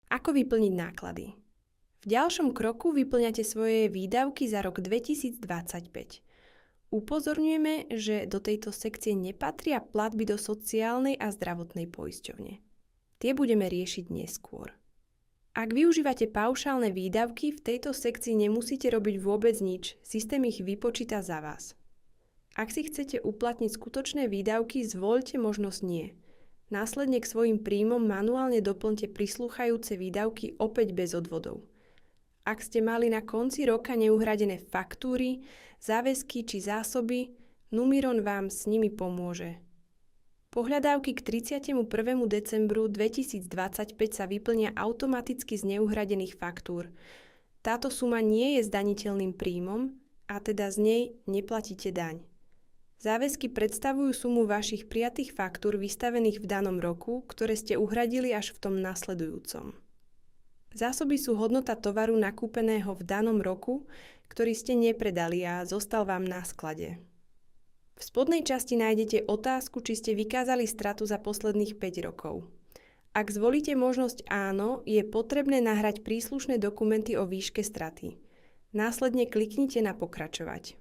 Ako vyplniť náklady? V ďalšom kroku vyplňate svoje výdavky za rok 2025. Upozorňujeme, že do tejto sekcie nepatria platby do sociálnej a zdravotnej poisťovne. Tie budeme riešiť neskôr. Ak využívate paušálne výdavky, v tejto sekcii nemusíte robiť vôbec nič, systém ich vypočíta za vás. Ak si chcete uplatniť skutočné výdavky, zvoľte možnosť nie. Následne k svojim príjmom manuálne doplňte prislúchajúce výdavky opäť bez odvodov. Ak ste mali na konci roka neuhradené faktúry, záväzky či zásoby, Numiron vám s nimi pomôže. Pohľadávky k 31. decembru 2025 sa vyplnia automaticky z neuhradených faktúr. Táto suma nie je zdaniteľným príjmom a teda z nej neplatíte daň. Záväzky predstavujú sumu vašich prijatých faktúr vystavených v danom roku, ktoré ste uhradili až v tom nasledujúcom. Zásoby sú hodnota tovaru nakúpeného v danom roku, ktorý ste nepredali a zostal vám na sklade. V spodnej časti nájdete otázku, či ste vykázali stratu za posledných 5 rokov. Ak zvolíte možnosť áno, je potrebné nahrať príslušné dokumenty o výške straty. Následne kliknite na pokračovať.